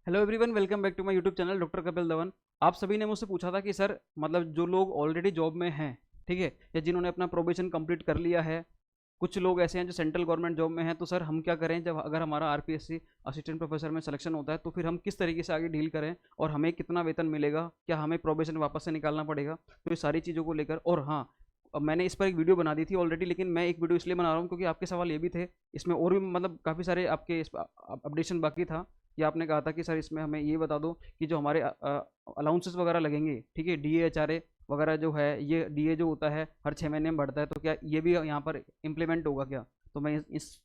Hello everyone, welcome back to my YouTube channel doctor Kapil Dhawan. आप सभी ने मुझसे पूछा था कि सर मतलब जो लोग ऑलरेडी जॉब में हैं, ठीक है, या जिन्होंने अपना प्रोबेशन कंप्लीट कर लिया है, कुछ लोग ऐसे हैं जो सेंट्रल गवर्नमेंट जॉब में हैं, तो सर हम क्या करें जब अगर हमारा आरपीएससी असिस्टेंट प्रोफेसर में सिलेक्शन होता है, तो फिर हम किस तरीके से आगे डील करें और हमें कितना वेतन मिलेगा, क्या हमें प्रोबेशन वापस से निकालना पड़ेगा, तो ये सारी चीज़ों को लेकर। और हाँ, अब मैंने इस पर एक वीडियो बना दी थी ऑलरेडी, लेकिन मैं एक वीडियो इसलिए बना रहा हूँ क्योंकि आपके सवाल ये भी थे इसमें, और भी मतलब काफ़ी सारे आपके इस अपडेशन बाकी था कि आपने कहा था कि सर इसमें हमें ये बता दो कि जो हमारे अलाउंसेस वगैरह लगेंगे, ठीक है, डीए एचआरए वगैरह जो है, ये डीए जो होता है हर 6 महीने में बढ़ता है, तो क्या ये भी यहाँ पर इम्प्लीमेंट होगा क्या? तो मैं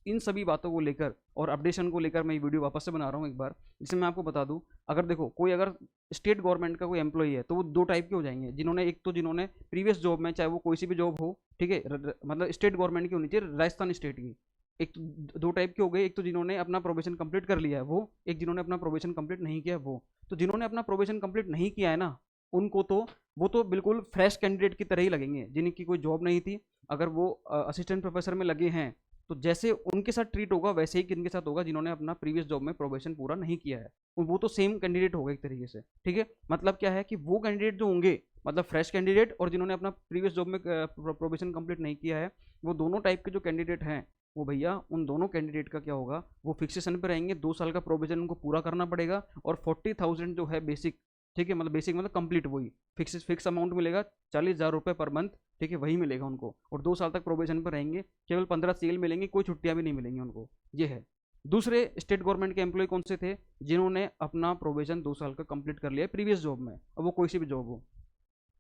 इन सभी बातों को लेकर और अपडेशन को लेकर मैं ये वीडियो वापस से बना रहा हूँ एक बार, जिसमें मैं आपको बता दूं। अगर देखो कोई अगर स्टेट गवर्नमेंट का कोई एम्प्लॉई है तो वो दो टाइप के हो जाएंगे, जिन्होंने एक तो जिन्होंने प्रीवियस जॉब में, चाहे वो कोई सी भी जॉब हो, ठीक है, मतलब स्टेट गवर्नमेंट की होनी चाहिए, राजस्थान स्टेट की। एक तो दो टाइप के हो गए, एक तो जिन्होंने अपना प्रोबेशन कंप्लीट कर लिया है वो, एक जिन्होंने अपना प्रोबेशन कंप्लीट नहीं किया है वो। तो जिन्होंने अपना प्रोबेशन कंप्लीट नहीं किया है ना, उनको तो वो तो बिल्कुल फ्रेश कैंडिडेट की तरह ही लगेंगे, जिनकी कोई जॉब नहीं थी। अगर वो असिस्टेंट प्रोफेसर में लगे हैं, तो जैसे उनके साथ ट्रीट होगा वैसे ही किनके साथ होगा जिन्होंने अपना प्रीवियस जॉब में प्रोबेशन पूरा नहीं किया है। वो तो सेम कैंडिडेट होगा एक तरीके से, ठीक है। मतलब क्या है कि वो कैंडिडेट जो होंगे, मतलब फ्रेश कैंडिडेट और जिन्होंने अपना प्रीवियस जॉब में प्रोबेशन कंप्लीट नहीं किया है, वो दोनों टाइप के जो कैंडिडेट हैं, वो भैया उन दोनों कैंडिडेट का क्या होगा, वो फिक्सेशन पे रहेंगे, 2 साल का प्रोविजन उनको पूरा करना पड़ेगा। और 40,000 जो है बेसिक, ठीक है, मतलब बेसिक मतलब कंप्लीट वही फिक्स अमाउंट मिलेगा, 40,000 रुपये पर मंथ, ठीक है, वही मिलेगा उनको। और 2 साल तक प्रोबेशन पर रहेंगे, केवल 15 सीएल मिलेंगे, कोई छुट्टियां भी नहीं मिलेंगी उनको। ये है। दूसरे स्टेट गवर्नमेंट के एम्प्लॉय कौन से थे? जिन्होंने अपना प्रोबेशन 2 साल का कंप्लीट कर लिया है प्रीवियस जॉब में, अब वो कोई सी भी जॉब हो।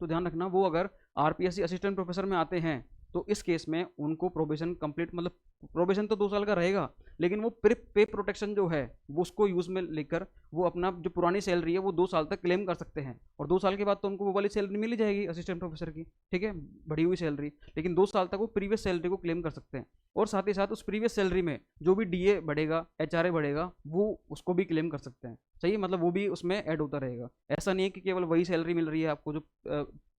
तो ध्यान रखना, वो अगर आरपीएससी असिस्टेंट प्रोफेसर में आते हैं, तो इस केस में उनको प्रोबेशन कंप्लीट, मतलब प्रोबेशन तो 2 साल का रहेगा, लेकिन वो पे प्रोटेक्शन जो है वो उसको यूज में लेकर वो अपना जो पुरानी सैलरी है वो 2 साल तक क्लेम कर सकते हैं। और 2 साल के बाद तो उनको वो वाली सैलरी मिल ही जाएगी असिस्टेंट प्रोफेसर की, ठीक है, बढ़ी हुई सैलरी। लेकिन 2 साल तक वो प्रीवियस सैलरी को क्लेम कर सकते हैं। और साथ ही साथ उस प्रीवियस सैलरी में जो भी डीए बढ़ेगा, एचआरए बढ़ेगा, वो उसको भी क्लेम कर सकते हैं। सही है, मतलब वो भी उसमें ऐड होता रहेगा। ऐसा नहीं है कि केवल वही सैलरी मिल रही है आपको जो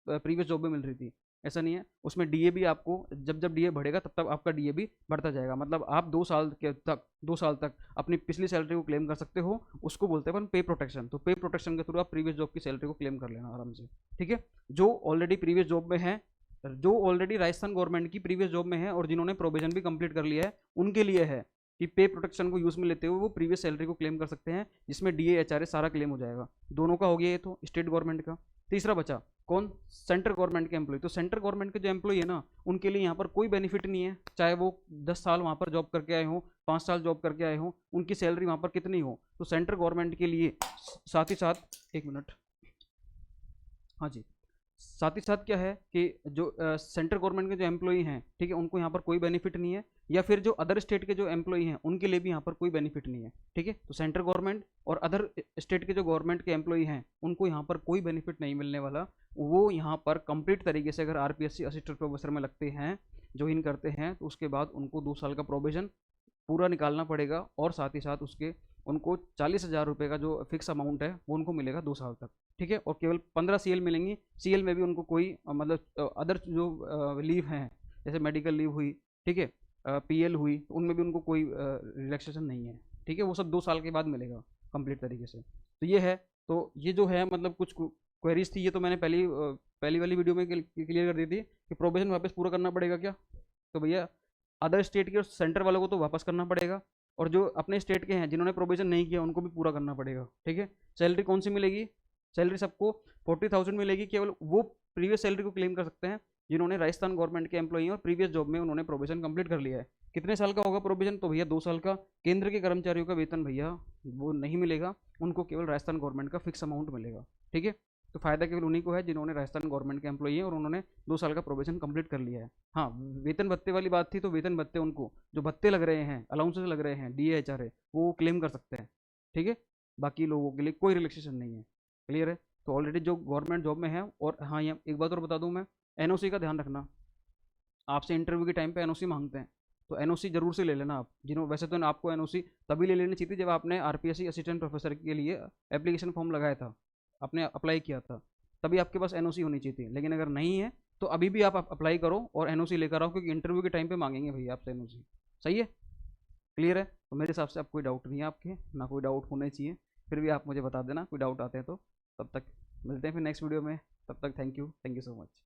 प्रीवियस जॉब में मिल रही थी, ऐसा नहीं है। उसमें डीए भी आपको, जब जब डीए बढ़ेगा तब तक आपका डीए भी बढ़ता जाएगा। मतलब आप 2 साल तक अपनी पिछली सैलरी को क्लेम कर सकते हो, उसको बोलते हैं अपन पे प्रोटेक्शन। तो पे प्रोटेक्शन के थ्रू आप प्रीवियस जॉब की सैलरी को क्लेम कर लेना आराम से, ठीक है। जो ऑलरेडी प्रीवियस जॉब में है, जो ऑलरेडी राजस्थान गवर्नमेंट की प्रीवियस जॉब में है और जिन्होंने प्रोविजन भी कंप्लीट कर लिया है, उनके लिए है कि पे प्रोटेक्शन को यूज में लेते हुए वो प्रीवियस सैलरी को क्लेम कर सकते हैं, जिसमें डीए एचआरए सारा क्लेम हो जाएगा। दोनों का हो गया ये तो स्टेट गवर्नमेंट का। तीसरा बचा कौन? सेंट्रल गवर्नमेंट के एम्प्लॉय। तो सेंट्रल गवर्नमेंट के जो एम्प्लॉय है ना, उनके लिए यहाँ पर कोई बेनिफिट नहीं है, चाहे वो 10 साल वहाँ पर जॉब करके आए हों, 5 साल जॉब करके आए हों, उनकी सैलरी वहाँ पर कितनी हो। तो सेंट्रल गवर्नमेंट के लिए साथ ही साथ, एक मिनट, हाँ जी, साथ ही साथ क्या है कि जो सेंट्रल गवर्नमेंट के जो एम्प्लॉई हैं, ठीक है, उनको यहाँ पर कोई बेनिफिट नहीं है। या फिर जो अदर स्टेट के जो एम्प्लॉई हैं उनके लिए भी यहाँ पर कोई बेनिफिट नहीं है, ठीक है। तो सेंट्रल गवर्नमेंट और अदर स्टेट के जो गवर्नमेंट के एम्प्लॉई हैं उनको यहाँ पर कोई बेनिफिट नहीं मिलने वाला। वो यहाँ पर कंप्लीट तरीके से अगर आरपीएससी असिस्टेंट प्रोफेसर में लगते हैं, ज्वाइन करते हैं, तो उसके बाद उनको 2 साल का प्रोविजन पूरा निकालना पड़ेगा। और साथ ही साथ उसके उनको 40,000 रुपये का जो फिक्स अमाउंट है वो उनको मिलेगा 2 साल तक, ठीक है। और केवल 15 सीएल मिलेंगी। सीएल में भी उनको कोई मतलब अदर जो लीव हैं, जैसे मेडिकल लीव हुई, ठीक है, पीएल हुई, तो उनमें भी उनको कोई रिलैक्सेशन नहीं है, ठीक है। वो सब 2 साल के बाद मिलेगा कंप्लीट तरीके से। तो ये है। तो ये जो है मतलब कुछ क्वेरीज थी, ये तो मैंने पहली वाली वीडियो में क्लियर कर दी थी कि प्रोबेशन वापस पूरा करना पड़ेगा क्या। तो भैया अदर स्टेट के और सेंटर वालों को तो वापस करना पड़ेगा, और जो अपने स्टेट के हैं जिन्होंने प्रोविजन नहीं किया उनको भी पूरा करना पड़ेगा, ठीक है। सैलरी कौन सी मिलेगी? सैलरी सबको 40,000 मिलेगी। केवल वो प्रीवियस सैलरी को क्लेम कर सकते हैं जिन्होंने राजस्थान गवर्नमेंट के एम्प्लॉई और प्रीवियस जॉब में उन्होंने प्रोविजन कंप्लीट कर लिया है। कितने साल का होगा प्रोविजन? तो भैया 2 साल का। केंद्र के कर्मचारियों का वेतन भैया वो नहीं मिलेगा, उनको केवल राजस्थान गवर्नमेंट का फिक्स अमाउंट मिलेगा, ठीक है। तो फायदा केवल उन्हीं को है जिन्होंने राजस्थान गवर्नमेंट के एम्प्लॉई हैं और उन्होंने 2 साल का प्रोविजन कंप्लीट कर लिया है। हाँ, वेतन भत्ते वाली बात थी, तो वेतन भत्ते उनको जो भत्ते लग रहे हैं, अलाउंसेस लग रहे हैं, डीए एचआरए, वो क्लेम कर सकते हैं, ठीक है। बाकी लोगों के लिए कोई रिलैक्सेशन नहीं है। क्लियर है? तो ऑलरेडी जो गवर्नमेंट जॉब में है। और हाँ, यहाँ एक बात और बता दूँ मैं, एनओसी का ध्यान रखना। आपसे इंटरव्यू के टाइम पे एनओसी मांगते हैं, तो एनओसी जरूर से ले लेना आप। जिन्हों वैसे तो आपको एनओसी तभी ले लेनी चाहिए थी जब आपने आरपीएससी असिस्टेंट प्रोफेसर के लिए एप्लीकेशन फॉर्म लगाया था, आपने अप्लाई किया था, तभी आपके पास एनओसी होनी चाहिए थी। लेकिन अगर नहीं है तो अभी भी आप अप्लाई करो और एनओसी लेकर आओ, क्योंकि इंटरव्यू के टाइम पे मांगेंगे भैया आपसे एनओसी। सही है? क्लियर है? तो मेरे हिसाब से अब कोई डाउट नहीं है आपके, ना कोई डाउट होने चाहिए। फिर भी आप मुझे बता देना, कोई डाउट आते हैं तो। तब तक मिलते हैं फिर नेक्स्ट वीडियो में, तब तक थैंक यू सो मच।